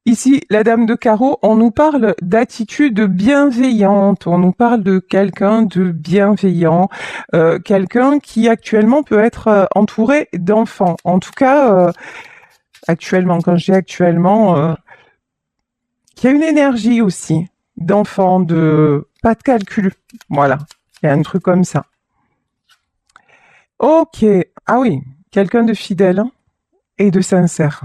Ici, la dame de carreau, on nous parle d'attitude bienveillante, on nous parle de quelqu'un de bienveillant, quelqu'un qui actuellement peut être entouré d'enfants. En tout cas, actuellement, quand je dis actuellement, qui a une énergie aussi d'enfant, de pas de calcul. Voilà, il y a un truc comme ça. Ok, ah oui, quelqu'un de fidèle hein, et de sincère.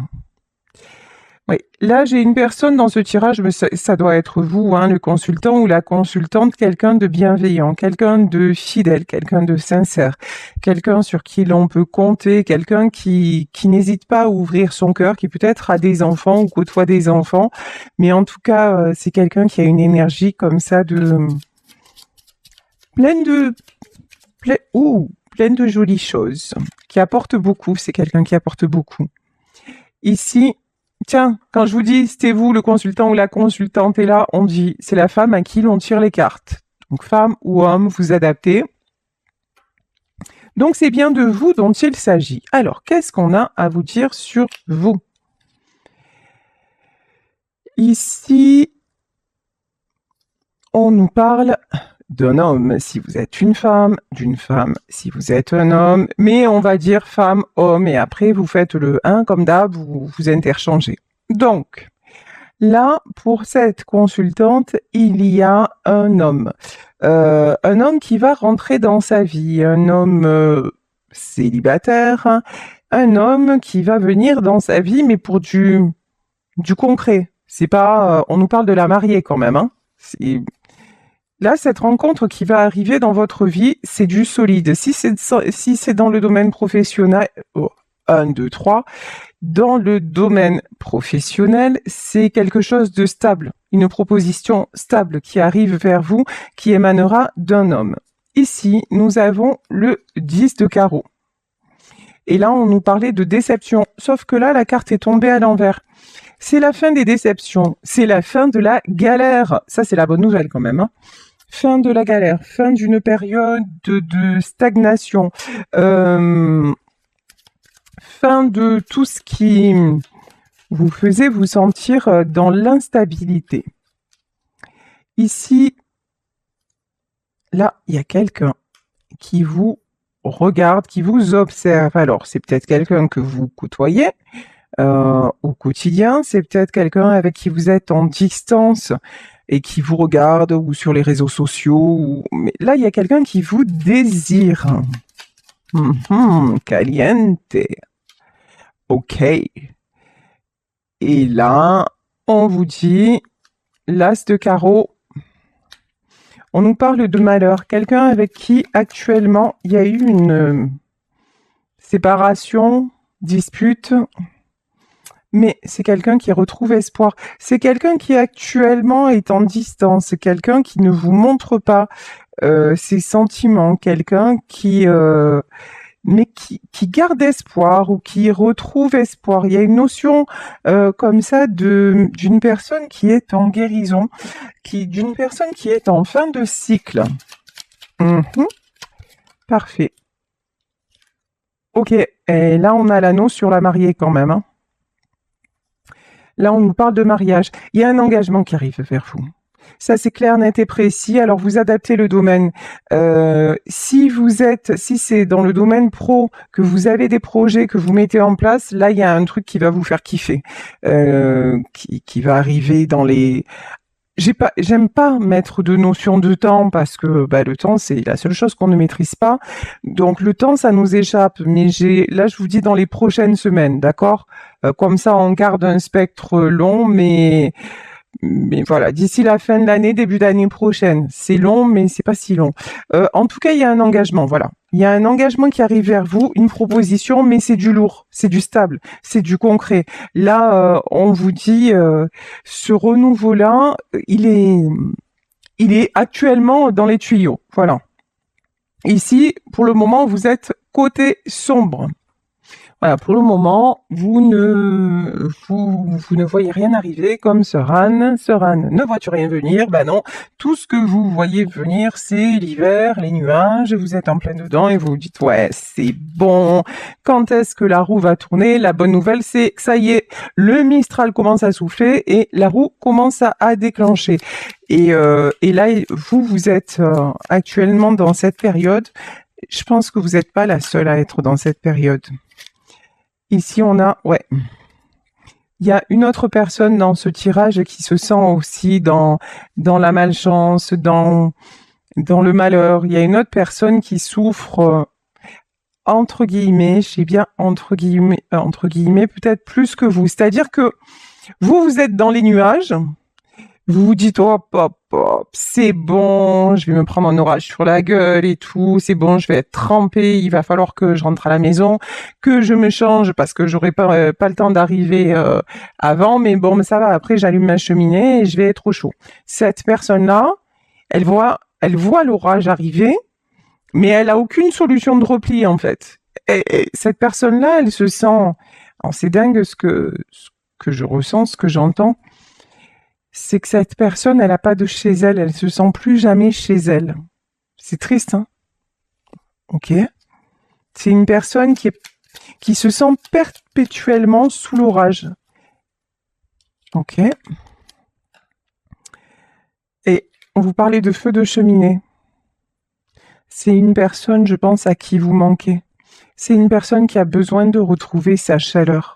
Oui, là j'ai une personne dans ce tirage, mais ça doit être vous, hein, le consultant ou la consultante, quelqu'un de bienveillant, quelqu'un de fidèle, quelqu'un de sincère, quelqu'un sur qui l'on peut compter, quelqu'un qui n'hésite pas à ouvrir son cœur, qui peut-être a des enfants ou côtoie des enfants, mais en tout cas c'est quelqu'un qui a une énergie comme ça de pleine de pleine de jolies choses, qui apporte beaucoup, c'est quelqu'un qui apporte beaucoup. Ici, tiens, quand je vous dis c'était vous le consultant ou la consultante est là, on dit c'est la femme à qui l'on tire les cartes. Donc femme ou homme, vous adaptez. Donc c'est bien de vous dont il s'agit. Alors, qu'est-ce qu'on a à vous dire sur vous? Ici, on nous parle d'un homme si vous êtes une femme, d'une femme si vous êtes un homme, mais on va dire femme, homme, et après vous faites le 1 comme d'hab, vous interchangez. Donc, là, pour cette consultante, il y a un homme qui va rentrer dans sa vie, un homme célibataire, hein, un homme qui va venir dans sa vie, mais pour du concret. C'est pas, on nous parle de la mariée quand même, hein. Là, cette rencontre qui va arriver dans votre vie, c'est du solide. Si c'est dans le domaine professionnel, 1, 2, 3, dans le domaine professionnel, c'est quelque chose de stable, une proposition stable qui arrive vers vous, qui émanera d'un homme. Ici, nous avons le 10 de carreau. Et là, on nous parlait de déception, sauf que là, la carte est tombée à l'envers. C'est la fin des déceptions, c'est la fin de la galère. Ça, c'est la bonne nouvelle quand même, hein. Fin de la galère, fin d'une période de stagnation, fin de tout ce qui vous faisait vous sentir dans l'instabilité. Ici, là, il y a quelqu'un qui vous regarde, qui vous observe. Alors, c'est peut-être quelqu'un que vous côtoyez au quotidien, c'est peut-être quelqu'un avec qui vous êtes en distance et qui vous regarde ou sur les réseaux sociaux. Mais là, il y a quelqu'un qui vous désire. Caliente. Ok. Et là, on vous dit l'as de carreau. On nous parle de malheur. Quelqu'un avec qui actuellement il y a eu une séparation, dispute, mais c'est quelqu'un qui retrouve espoir. C'est quelqu'un qui actuellement est en distance. C'est quelqu'un qui ne vous montre pas ses sentiments. Quelqu'un mais qui garde espoir ou qui retrouve espoir. Il y a une notion comme ça d'une personne qui est en guérison, d'une personne qui est en fin de cycle. Parfait. Ok, et là on a l'anneau sur la mariée quand même. Hein. Là on nous parle de mariage. Il y a un engagement qui arrive vers vous. Ça, c'est clair, net et précis. Alors, vous adaptez le domaine. Si c'est dans le domaine pro, que vous avez des projets que vous mettez en place, là, il y a un truc qui va vous faire kiffer, qui va arriver dans les... J'aime pas mettre de notion de temps parce que le temps, c'est la seule chose qu'on ne maîtrise pas. Donc, le temps, ça nous échappe. Mais là, je vous dis dans les prochaines semaines, d'accord? Comme ça, on garde un spectre long, mais voilà, d'ici la fin de l'année, début d'année prochaine. C'est long, mais c'est pas si long. En tout cas, il y a un engagement, voilà. Il y a un engagement qui arrive vers vous, une proposition, mais c'est du lourd, c'est du stable, c'est du concret. Là, on vous dit, ce renouveau-là, il est actuellement dans les tuyaux, voilà. Ici, pour le moment, vous êtes côté sombre. Voilà, pour le moment, vous ne voyez rien arriver comme Sœur Anne. Sœur Anne, ne vois-tu rien venir? Bah non, tout ce que vous voyez venir, c'est l'hiver, les nuages, vous êtes en plein dedans et vous vous dites, ouais, c'est bon. Quand est-ce que la roue va tourner? La bonne nouvelle, c'est que ça y est, le Mistral commence à souffler et la roue commence à déclencher. Et là, vous êtes actuellement dans cette période. Je pense que vous n'êtes pas la seule à être dans cette période. Ici, on a, ouais, il y a une autre personne dans ce tirage qui se sent aussi dans la malchance, dans le malheur. Il y a une autre personne qui souffre, entre guillemets, je sais bien entre guillemets, peut-être plus que vous. C'est-à-dire que vous êtes dans les nuages, vous vous dites, hop, hop, hop, c'est bon, je vais me prendre un orage sur la gueule et tout, c'est bon, je vais être trempée, il va falloir que je rentre à la maison, que je me change parce que j'aurai pas le temps d'arriver avant, mais bon, mais ça va, après j'allume ma cheminée et je vais être au chaud. Cette personne-là, elle voit l'orage arriver, mais elle a aucune solution de repli en fait. Et cette personne-là, elle se sent, alors c'est dingue ce que je ressens, ce que j'entends, c'est que cette personne, elle n'a pas de chez elle, elle se sent plus jamais chez elle. C'est triste, hein? Ok. C'est une personne qui se sent perpétuellement sous l'orage. Ok. Et on vous parlait de feu de cheminée. C'est une personne, je pense, à qui vous manquez. C'est une personne qui a besoin de retrouver sa chaleur.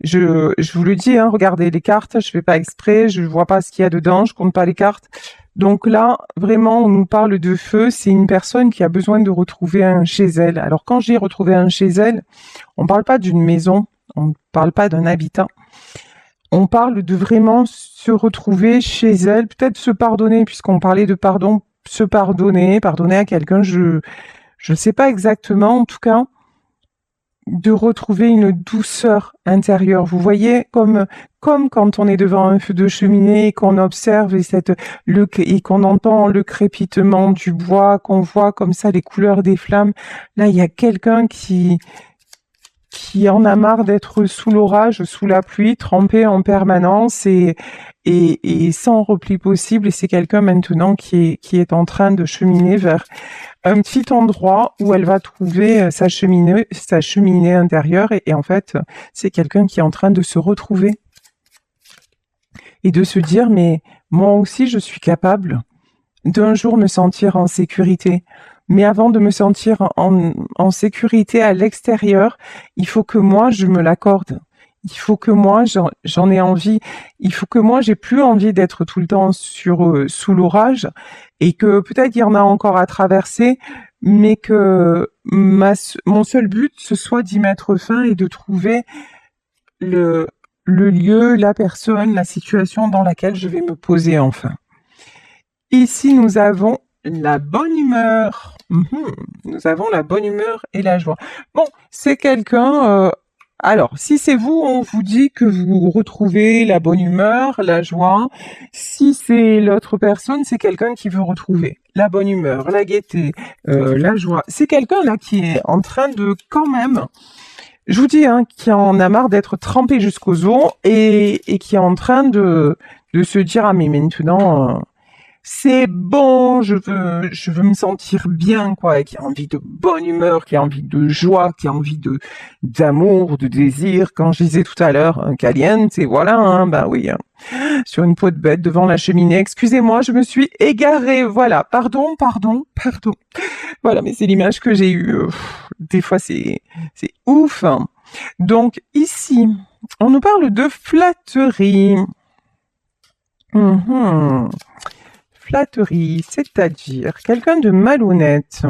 Je vous le dis, hein, regardez les cartes, je fais pas exprès, je vois pas ce qu'il y a dedans, je compte pas les cartes. Donc là, vraiment, on nous parle de feu, c'est une personne qui a besoin de retrouver un chez elle. Alors quand j'ai retrouvé un chez elle, on parle pas d'une maison, on parle pas d'un habitat. On parle de vraiment se retrouver chez elle, peut-être se pardonner, puisqu'on parlait de pardon, se pardonner à quelqu'un, je sais pas exactement, en tout cas, de retrouver une douceur intérieure. Vous voyez, comme quand on est devant un feu de cheminée et qu'on observe et qu'on entend le crépitement du bois, qu'on voit comme ça les couleurs des flammes. Là, il y a quelqu'un qui en a marre d'être sous l'orage, sous la pluie, trempé en permanence et sans repli possible. Et c'est quelqu'un maintenant qui est en train de cheminer vers un petit endroit où elle va trouver sa cheminée intérieure et en fait, c'est quelqu'un qui est en train de se retrouver et de se dire, mais moi aussi, je suis capable d'un jour me sentir en sécurité. Mais avant de me sentir en sécurité à l'extérieur, il faut que moi, je me l'accorde. Il faut que moi, j'en ai envie. Il faut que moi, j'ai plus envie d'être tout le temps sous l'orage et que peut-être il y en a encore à traverser, mais que mon seul but, ce soit d'y mettre fin et de trouver le lieu, la personne, la situation dans laquelle je vais me poser enfin. Ici, nous avons la bonne humeur. Nous avons la bonne humeur et la joie. Bon, c'est quelqu'un... alors, si c'est vous, on vous dit que vous retrouvez la bonne humeur, la joie. Si c'est l'autre personne, c'est quelqu'un qui veut retrouver la bonne humeur, la gaieté, la joie. C'est quelqu'un là qui est en train de quand même... Je vous dis, hein, qui en a marre d'être trempé jusqu'aux os et qui est en train de se dire, ah mais maintenant... c'est bon, je veux me sentir bien, quoi, qui a envie de bonne humeur, qui a envie de joie, qui a envie d'amour, de désir. Quand je disais tout à l'heure, un caliente, et voilà, hein, bah oui, hein, sur une peau de bête devant la cheminée. Excusez-moi, je me suis égarée, voilà, pardon. Voilà, mais c'est l'image que j'ai eue. Des fois, c'est ouf. Hein. Donc, ici, on nous parle de flatterie. Flatterie, c'est-à-dire quelqu'un de malhonnête.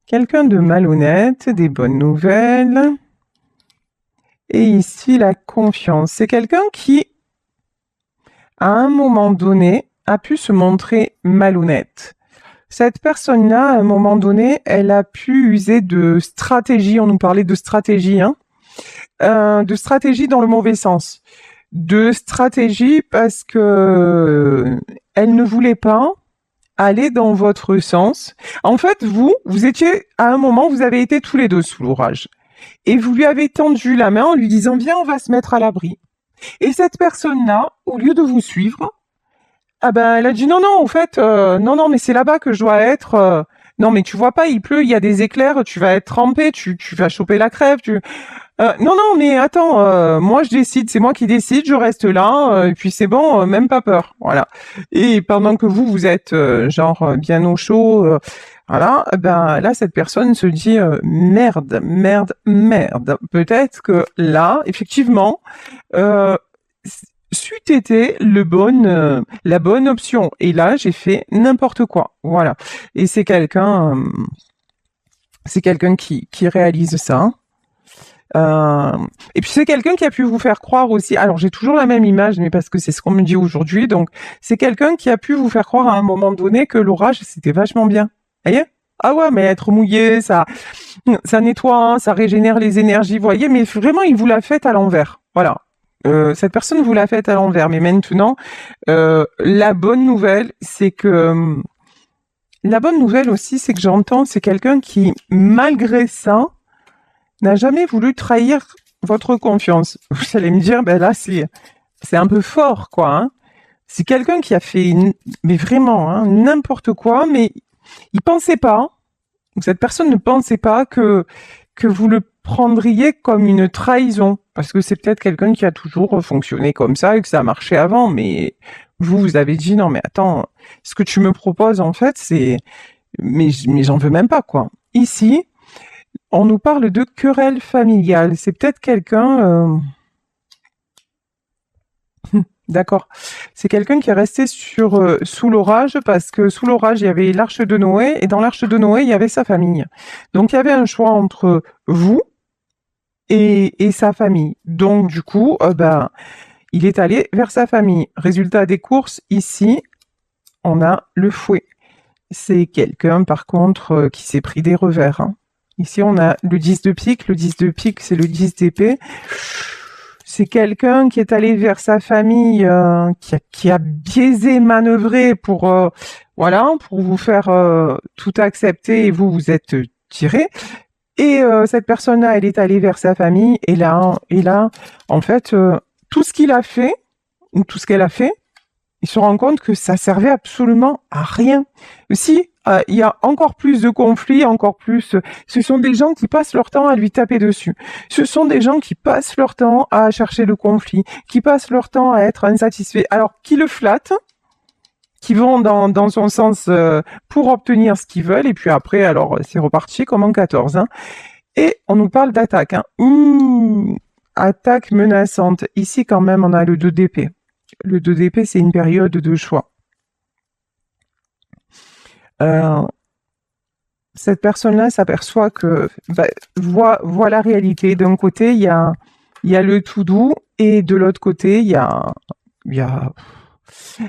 Quelqu'un de malhonnête, des bonnes nouvelles. Et ici, la confiance. C'est quelqu'un qui, à un moment donné, a pu se montrer malhonnête. Cette personne-là, à un moment donné, elle a pu user de stratégie. On nous parlait de stratégie, hein. De stratégie dans le mauvais sens. De stratégie parce que elle ne voulait pas aller dans votre sens. En fait, vous étiez, à un moment, vous avez été tous les deux sous l'orage. et vous lui avez tendu la main en lui disant viens, on va se mettre à l'abri. Et cette personne-là, au lieu de vous suivre, ah ben elle a dit non non en fait non non mais c'est là-bas que je dois être. Non mais tu vois pas, il pleut, il y a des éclairs, tu vas être trempé, tu vas choper la crève. Non non mais attends, moi je décide, c'est moi qui décide, je reste là et puis c'est bon, même pas peur, voilà. Et pendant que vous êtes genre bien au chaud, voilà, ben là cette personne se dit merde merde merde. Peut-être que là effectivement euh, c'eût été la bonne option. Et là, j'ai fait n'importe quoi. Voilà. Et c'est quelqu'un qui réalise ça. Et puis c'est quelqu'un qui a pu vous faire croire aussi. Alors j'ai toujours la même image, mais parce que c'est ce qu'on me dit aujourd'hui. Donc c'est quelqu'un qui a pu vous faire croire à un moment donné que l'orage c'était vachement bien. Vous voyez? Ah ouais, mais être mouillé, ça nettoie, hein, ça régénère les énergies, vous voyez. Mais vraiment, il vous l'a fait à l'envers. Voilà. Cette personne vous l'a fait à l'envers. Mais maintenant, la bonne nouvelle, c'est que la bonne nouvelle aussi, c'est que j'entends, c'est quelqu'un qui, malgré ça, n'a jamais voulu trahir votre confiance. Vous allez me dire, ben là, c'est un peu fort, quoi. Hein. C'est quelqu'un qui a fait, mais vraiment, hein, n'importe quoi, mais il pensait pas. Cette personne ne pensait pas que vous le prendriez comme une trahison, parce que c'est peut-être quelqu'un qui a toujours fonctionné comme ça et que ça a marché avant, mais vous avez dit non mais attends, ce que tu me proposes en fait c'est, mais j'en veux même pas quoi. Ici, on nous parle de querelle familiale, c'est peut-être quelqu'un, d'accord, c'est quelqu'un qui est resté sous l'orage parce que sous l'orage il y avait l'arche de Noé et dans l'arche de Noé il y avait sa famille, donc il y avait un choix entre vous et sa famille. Donc du coup, ben, il est allé vers sa famille. Résultat des courses, ici, on a le fouet. C'est quelqu'un, par contre, qui s'est pris des revers. Hein. Ici, on a le 10 de pique. Le 10 de pique, c'est le 10 d'épée. C'est quelqu'un qui est allé vers sa famille, qui a biaisé, manœuvré voilà, pour vous faire tout accepter et vous êtes tiré. Et cette personne-là, elle est allée vers sa famille et là, en fait, tout ce qu'il a fait, ou tout ce qu'elle a fait, il se rend compte que ça servait absolument à rien. Si il y a encore plus de conflits, encore plus, ce sont des gens qui passent leur temps à lui taper dessus. Ce sont des gens qui passent leur temps à chercher le conflit, qui passent leur temps à être insatisfaits. Alors, qui le flattent, qui vont dans son sens pour obtenir ce qu'ils veulent, et puis après, alors c'est reparti comme en 14. Hein. Et on nous parle d'attaque. Hein. Ouh, attaque menaçante. Ici, quand même, on a le 2 d'épée. Le 2 d'épée, c'est une période de choix. Cette personne-là s'aperçoit que voit la réalité. D'un côté, il y a le tout doux, et de l'autre côté, il y a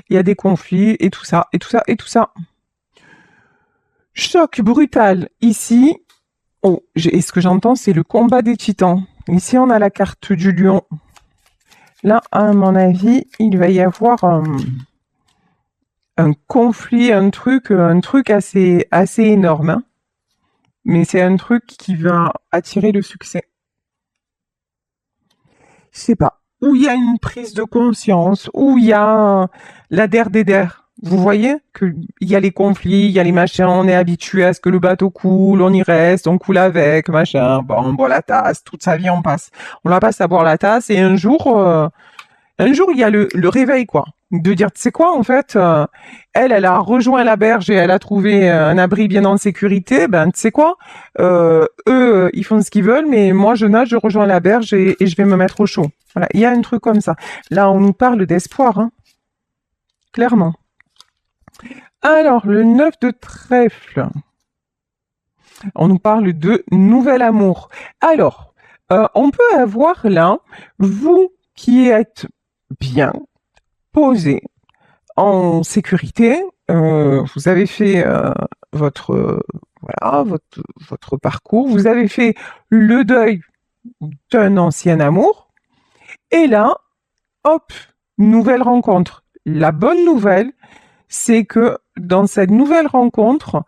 des conflits, et tout ça, et tout ça, et tout ça. Choc brutal. Ici, et ce que j'entends, c'est le combat des titans. Ici, on a la carte du lion. Là, à mon avis, il va y avoir un conflit, un truc assez énorme. Hein. Mais c'est un truc qui va attirer le succès. Je sais pas. Où il y a une prise de conscience, où il y a la der des der. Vous voyez qu'il y a les conflits, il y a les machins, on est habitué à ce que le bateau coule, on y reste, on coule avec, machin, bon, on boit la tasse, toute sa vie on passe. On la passe à boire la tasse et un jour il y a le réveil, quoi. De dire, tu sais quoi, en fait, elle a rejoint la berge et elle a trouvé un abri bien en sécurité. Ben, tu sais quoi, eux, ils font ce qu'ils veulent, mais moi, je nage, je rejoins la berge et je vais me mettre au chaud. Voilà, il y a un truc comme ça. Là, on nous parle d'espoir, hein. Clairement. Alors, le 9 de trèfle. On nous parle de nouvel amour. Alors, on peut avoir là, vous qui êtes bien posé, en sécurité, vous avez fait votre parcours, vous avez fait le deuil d'un ancien amour, et là, hop, nouvelle rencontre. La bonne nouvelle, c'est que dans cette nouvelle rencontre,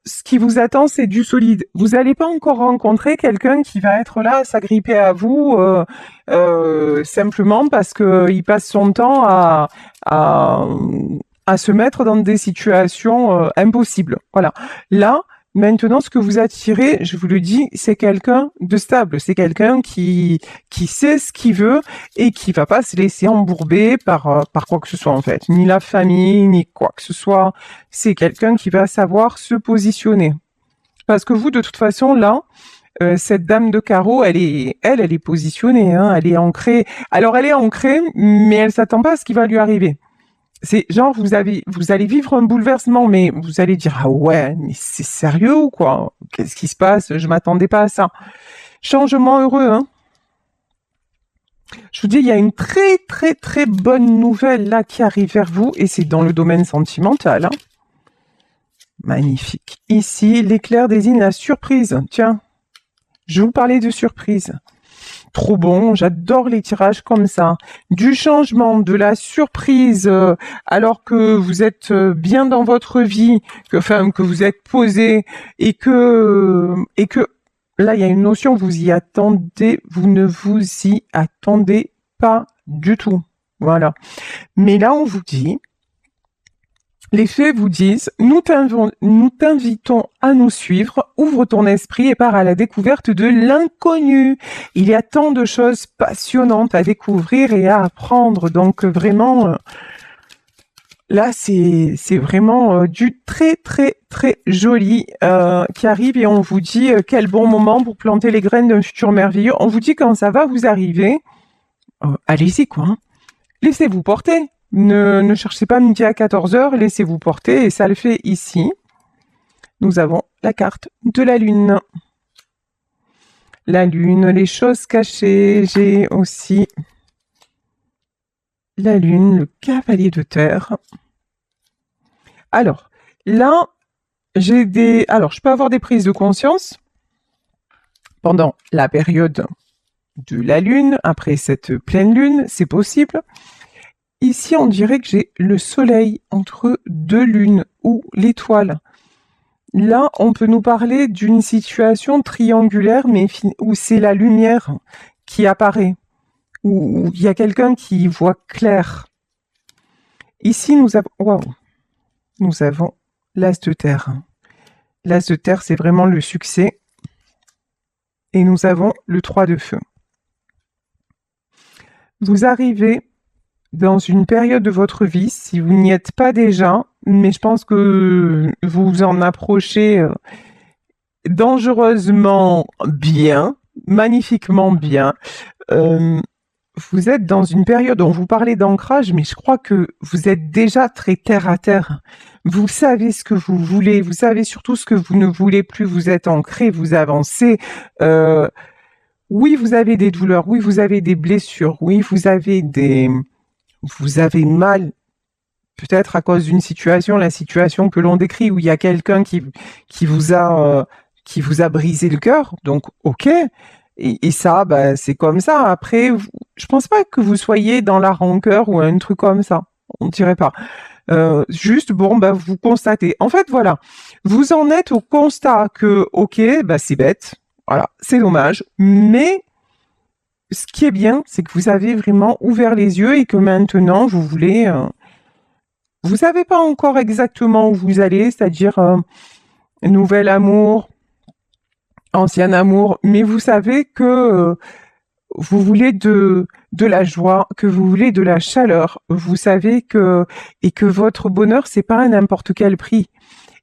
ce qui vous attend, c'est du solide. Vous n'allez pas encore rencontrer quelqu'un qui va être là à s'agripper à vous simplement parce que il passe son temps à, à se mettre dans des situations impossibles. Voilà. Là, maintenant, ce que vous attirez, je vous le dis, c'est quelqu'un de stable. C'est quelqu'un qui sait ce qu'il veut et qui va pas se laisser embourber par quoi que ce soit, en fait. Ni la famille, ni quoi que ce soit. C'est quelqu'un qui va savoir se positionner. Parce que vous, de toute façon, là, cette dame de carreau, elle est positionnée, hein, elle est ancrée. Alors, elle est ancrée, mais elle s'attend pas à ce qui va lui arriver. C'est genre, vous allez vivre un bouleversement, mais vous allez dire, ah ouais, mais c'est sérieux ou quoi? Qu'est-ce qui se passe? Je m'attendais pas à ça. Changement heureux, hein. Je vous dis, il y a une très, très, très bonne nouvelle là qui arrive vers vous, et c'est dans le domaine sentimental, hein. Magnifique. Ici, l'éclair désigne la surprise. Tiens, je vous parlais de surprise. Trop bon, j'adore les tirages comme ça. Du changement, de la surprise, alors que vous êtes bien dans votre vie, que vous êtes posé et que là il y a une notion, vous ne vous y attendez pas du tout. Voilà. Mais là on vous dit, les faits vous disent, nous t'invitons à nous suivre, ouvre ton esprit et pars à la découverte de l'inconnu. Il y a tant de choses passionnantes à découvrir et à apprendre. Donc vraiment, là c'est vraiment du très très très joli qui arrive et on vous dit quel bon moment pour planter les graines d'un futur merveilleux. On vous dit quand ça va vous arriver, allez-y quoi, hein. Laissez-vous porter. Ne cherchez pas midi à 14h, laissez-vous porter, et ça le fait ici. Nous avons la carte de la Lune. La Lune, les choses cachées, j'ai aussi la Lune, le cavalier de terre. Alors, là, alors, je peux avoir des prises de conscience pendant la période de la Lune, après cette pleine Lune, c'est possible. Ici, on dirait que j'ai le soleil entre deux lunes ou l'étoile. Là, on peut nous parler d'une situation triangulaire, mais où c'est la lumière qui apparaît, où il y a quelqu'un qui voit clair. Ici, nous avons l'as de terre. L'as de terre, c'est vraiment le succès. Et nous avons le 3 de feu. Vous arrivez dans une période de votre vie, si vous n'y êtes pas déjà, mais je pense que vous en approchez dangereusement bien, magnifiquement bien. Vous êtes dans une période, on vous parlait d'ancrage, mais je crois que vous êtes déjà très terre à terre. Vous savez ce que vous voulez, vous savez surtout ce que vous ne voulez plus, vous êtes ancré, vous avancez. Oui, vous avez des douleurs, oui, vous avez des blessures, oui, vous avez mal, peut-être à cause d'une situation, la situation que l'on décrit, où il y a quelqu'un qui vous a brisé le cœur, donc ok, et ça, c'est comme ça. Après, je pense pas que vous soyez dans la rancœur ou un truc comme ça, on dirait pas. Juste, vous constatez. En fait, voilà, vous en êtes au constat que, ok, c'est bête, voilà, c'est dommage, mais ce qui est bien, c'est que vous avez vraiment ouvert les yeux et que maintenant, vous voulez... vous savez pas encore exactement où vous allez, c'est-à-dire nouvel amour, ancien amour, mais vous savez que vous voulez de la joie, que vous voulez de la chaleur. Vous savez que votre bonheur, c'est pas à n'importe quel prix.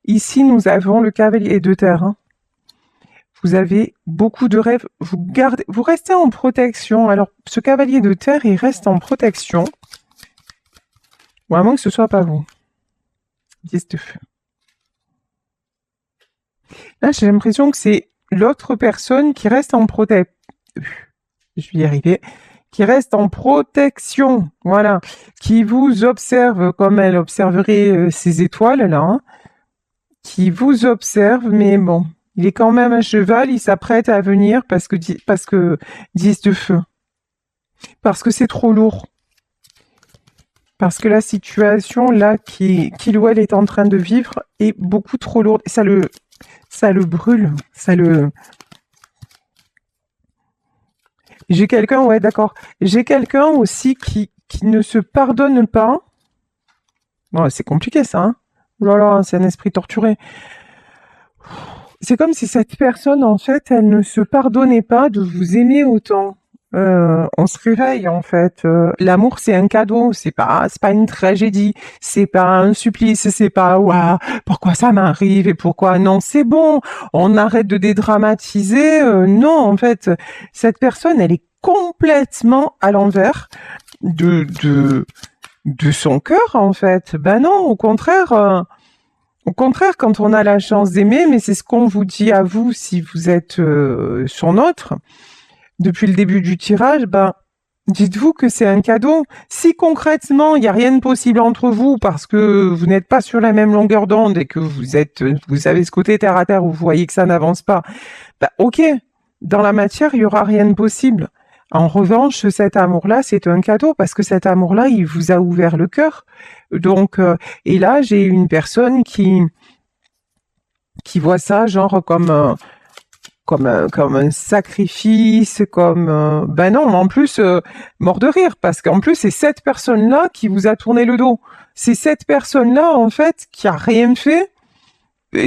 Ici, nous avons le cavalier de terre, hein. Vous avez beaucoup de rêves, vous restez en protection. Alors, ce cavalier de terre, il reste en protection. Ou à moins que ce soit pas vous. 10 de feu. Là, j'ai l'impression que c'est l'autre personne qui reste en protection. Je vais y arriver. Qui reste en protection. Voilà. Qui vous observe comme elle observerait ces étoiles, là. Hein. Qui vous observe, mais bon. Il est quand même à cheval, il s'apprête à venir parce que 10 de feu. Parce que c'est trop lourd. Parce que la situation là qu'il ou elle est en train de vivre est beaucoup trop lourde. ça le brûle, ça le... J'ai quelqu'un, ouais, d'accord. J'ai quelqu'un aussi qui ne se pardonne pas. Bon, c'est compliqué ça, hein. Ouh là là, c'est un esprit torturé. C'est comme si cette personne, en fait, elle ne se pardonnait pas de vous aimer autant. On se réveille, en fait. L'amour, c'est un cadeau, c'est pas une tragédie, c'est pas un supplice, c'est pas ouah, pourquoi ça m'arrive et pourquoi non, c'est bon, on arrête de dédramatiser. Non, en fait, cette personne, elle est complètement à l'envers de son cœur, en fait. Ben non, au contraire. Au contraire, quand on a la chance d'aimer, mais c'est ce qu'on vous dit à vous si vous êtes son autre, depuis le début du tirage, ben, dites-vous que c'est un cadeau. Si concrètement, il n'y a rien de possible entre vous parce que vous n'êtes pas sur la même longueur d'onde et que vous avez ce côté terre à terre où vous voyez que ça n'avance pas, ben, ok, dans la matière, il n'y aura rien de possible. En revanche, cet amour-là, c'est un cadeau parce que cet amour-là, il vous a ouvert le cœur. Donc, et là, j'ai une personne qui voit ça genre comme un sacrifice, ben non, mais en plus mort de rire parce qu'en plus c'est cette personne-là qui vous a tourné le dos. C'est cette personne-là en fait qui a rien fait.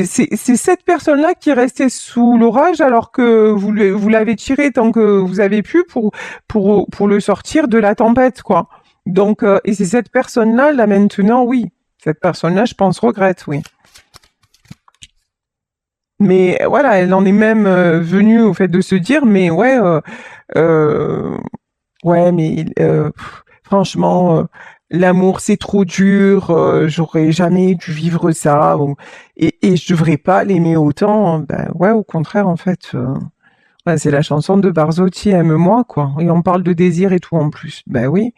C'est cette personne-là qui est restée sous l'orage alors que vous l'avez tiré tant que vous avez pu pour le sortir de la tempête, quoi. Donc, et c'est cette personne-là, là maintenant, oui. Cette personne-là, je pense, regrette, oui. Mais voilà, elle en est même venue au fait de se dire, mais ouais, ouais, mais franchement, l'amour c'est trop dur, j'aurais jamais dû vivre ça, et je devrais pas l'aimer autant. Ben ouais, au contraire, en fait, ouais, c'est la chanson de Barzotti, Aime-moi, quoi. Et on parle de désir et tout en plus. Ben oui.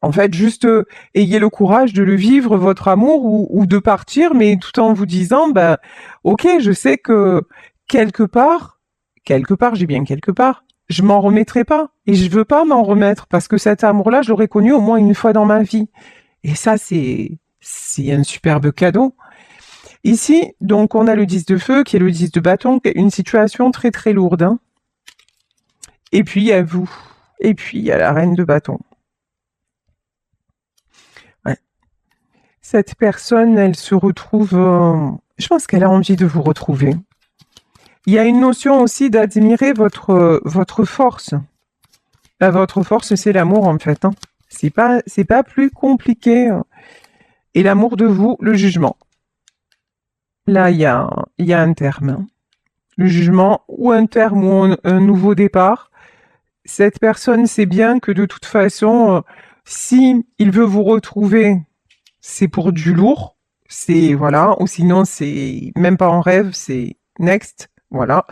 En fait, juste ayez le courage de le vivre, votre amour, ou de partir, mais tout en vous disant, bah, ok, je sais que quelque part, j'ai bien quelque part, je m'en remettrai pas. Et je veux pas m'en remettre, parce que cet amour-là, je l'aurais connu au moins une fois dans ma vie. Et ça, c'est un superbe cadeau. Ici, donc, on a le 10 de feu, qui est le 10 de bâton, qui est une situation très très lourde, hein. Et puis, il y a vous. Et puis, il y a la reine de bâton. Cette personne, elle se retrouve... je pense qu'elle a envie de vous retrouver. Il y a une notion aussi d'admirer votre force. Là, votre force, c'est l'amour, en fait, hein. C'est pas plus compliqué. Et l'amour de vous, le jugement. Là, il y a un terme, hein. Le jugement, ou un terme, ou un nouveau départ. Cette personne sait bien que de toute façon, si il veut vous retrouver, c'est pour du lourd, c'est voilà, ou sinon c'est même pas en rêve, c'est next, voilà.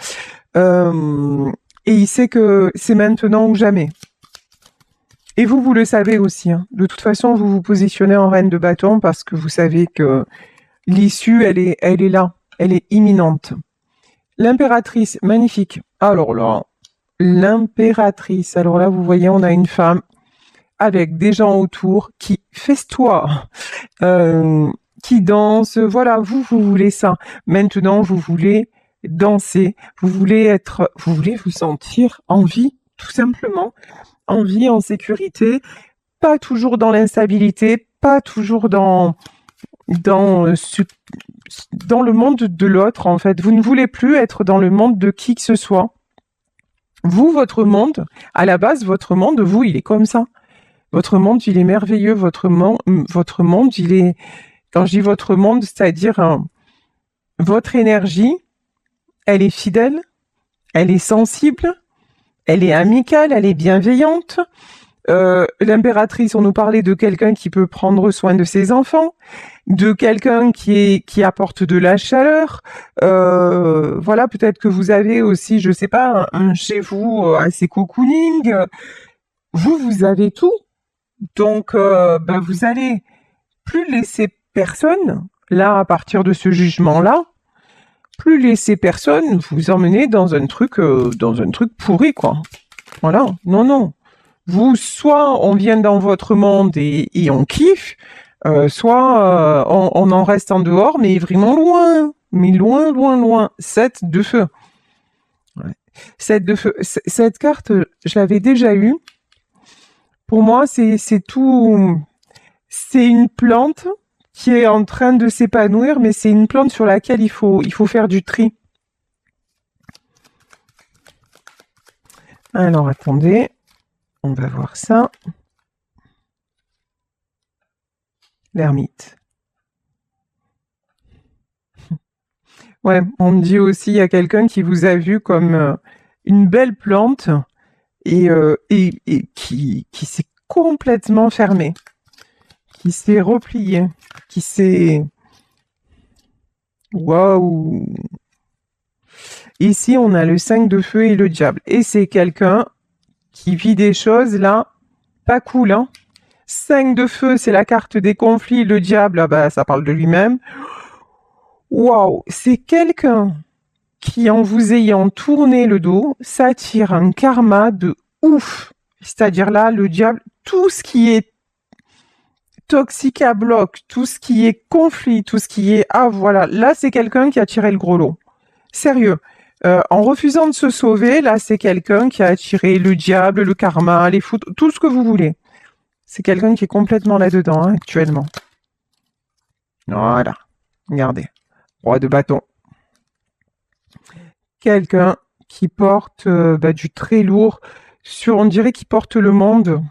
Et il sait que c'est maintenant ou jamais. Et vous le savez aussi, hein. De toute façon, vous vous positionnez en reine de bâton parce que vous savez que l'issue, elle est là, elle est imminente. L'impératrice, magnifique. Alors là, l'impératrice. Alors là, vous voyez, on a une femme avec des gens autour qui festoient, qui dansent. Voilà, vous voulez ça. Maintenant, vous voulez danser. Vous voulez vous sentir en vie, tout simplement. En vie, en sécurité. Pas toujours dans l'instabilité, pas toujours dans le monde de l'autre, en fait. Vous ne voulez plus être dans le monde de qui que ce soit. Vous, votre monde, à la base, votre monde, vous, il est comme ça. Votre monde, il est merveilleux. Votre monde, il est... Quand je dis votre monde, c'est-à-dire votre énergie, elle est fidèle, elle est sensible, elle est amicale, elle est bienveillante. L'impératrice, on nous parlait de quelqu'un qui peut prendre soin de ses enfants, de quelqu'un qui apporte de la chaleur. Voilà, peut-être que vous avez aussi, je sais pas, un chez vous assez cocooning. Vous avez tout. Donc, vous allez plus laisser personne, là, à partir de ce jugement-là, plus laisser personne vous emmener dans un truc pourri, quoi. Voilà. Non, non. Vous, soit on vient dans votre monde et on kiffe, soit on en reste en dehors, mais vraiment loin. mais loin, loin, loin. 7 de feu. Ouais. 7 de feu. Cette carte, je l'avais déjà eue. Pour moi, c'est tout. C'est une plante qui est en train de s'épanouir, mais c'est une plante sur laquelle il faut faire du tri. Alors, attendez. On va voir ça. L'ermite. Ouais, on me dit aussi, il y a quelqu'un qui vous a vu comme une belle plante et qui s'est complètement fermé, qui s'est replié, qui s'est... Waouh! Ici, on a le 5 de feu et le diable. Et c'est quelqu'un qui vit des choses, là, pas cool, hein? 5 de feu, c'est la carte des conflits. Le diable, ah bah, ça parle de lui-même. Waouh! C'est quelqu'un qui, en vous ayant tourné le dos, s'attire un karma de ouf. C'est-à-dire là, le diable, tout ce qui est toxique à bloc, tout ce qui est conflit, tout ce qui est... Ah voilà, là c'est quelqu'un qui a tiré le gros lot. Sérieux. En refusant de se sauver, là c'est quelqu'un qui a attiré le diable, le karma, les foudres, tout ce que vous voulez. C'est quelqu'un qui est complètement là-dedans hein, actuellement. Voilà. Regardez. Roi de bâton. Quelqu'un qui porte du très lourd, on dirait qu'il porte le monde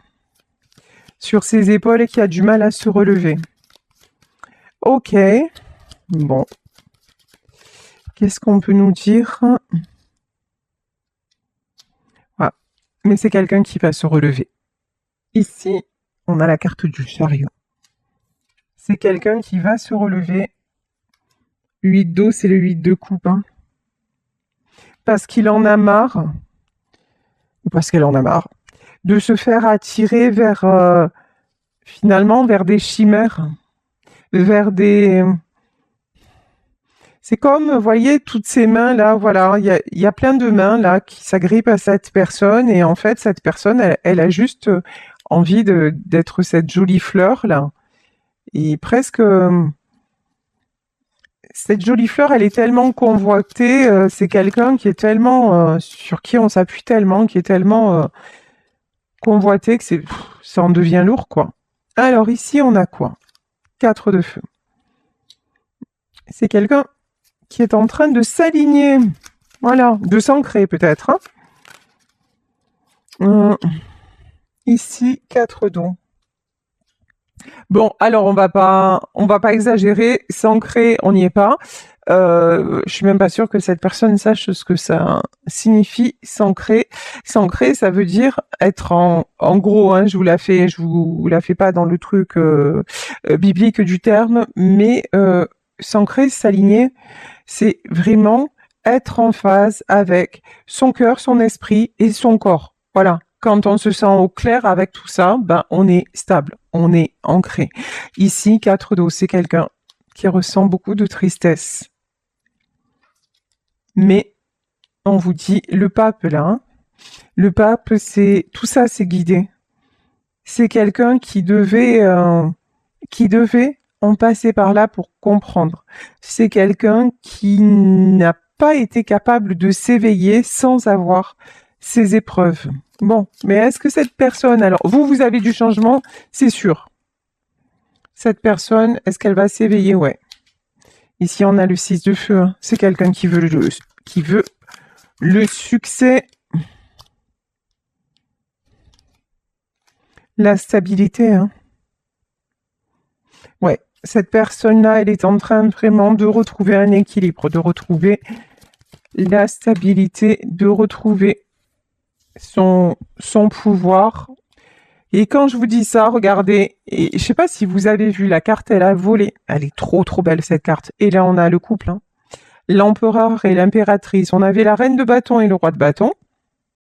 sur ses épaules et qui a du mal à se relever. Ok. Bon. Qu'est-ce qu'on peut nous dire? Voilà. Mais c'est quelqu'un qui va se relever. Ici, on a la carte du chariot. C'est quelqu'un qui va se relever. 8 d'eau, c'est le 8 de coupe. Hein. Parce qu'il en a marre, ou parce qu'elle en a marre, de se faire attirer vers, finalement, vers des chimères, vers des... C'est comme, vous voyez, toutes ces mains-là, voilà, il y a plein de mains, là, qui s'agrippent à cette personne, et en fait, cette personne, elle a juste envie d'être cette jolie fleur, là, et presque... Cette jolie fleur, elle est tellement convoitée, c'est quelqu'un qui est tellement... sur qui on s'appuie tellement, qui est tellement convoité que ça en devient lourd, quoi. Alors ici, on a quoi? 4 de feu. C'est quelqu'un qui est en train de s'aligner. Voilà, de s'ancrer peut-être. Hein. Ici, 4 d'eau. Bon, alors on va pas exagérer, s'ancrer, on n'y est pas. Je suis même pas sûre que cette personne sache ce que ça signifie s'ancrer. S'ancrer, ça veut dire être en gros, hein, je vous la fais pas dans le truc biblique du terme, mais s'ancrer, s'aligner, c'est vraiment être en phase avec son cœur, son esprit et son corps. Voilà. Quand on se sent au clair avec tout ça, ben on est stable, on est ancré. Ici, 4 d'eau, c'est quelqu'un qui ressent beaucoup de tristesse. Mais on vous dit, le pape là, hein, le pape, c'est tout ça, c'est guidé. C'est quelqu'un qui devait en passer par là pour comprendre. C'est quelqu'un qui n'a pas été capable de s'éveiller sans avoir ces épreuves. Bon, mais est-ce que cette personne, alors vous avez du changement, c'est sûr. Cette personne, est-ce qu'elle va s'éveiller? Ouais. Ici, on a le 6 de feu. Hein. C'est quelqu'un qui veut le succès, la stabilité. Hein. Ouais, cette personne-là, elle est en train vraiment de retrouver un équilibre, de retrouver la stabilité, de retrouver son pouvoir. Et quand je vous dis ça, regardez, et je sais pas si vous avez vu, la carte, elle a volé. Elle est trop belle, cette carte. Et là, on a le couple, hein. L'empereur et l'impératrice. On avait la reine de bâton et le roi de bâton.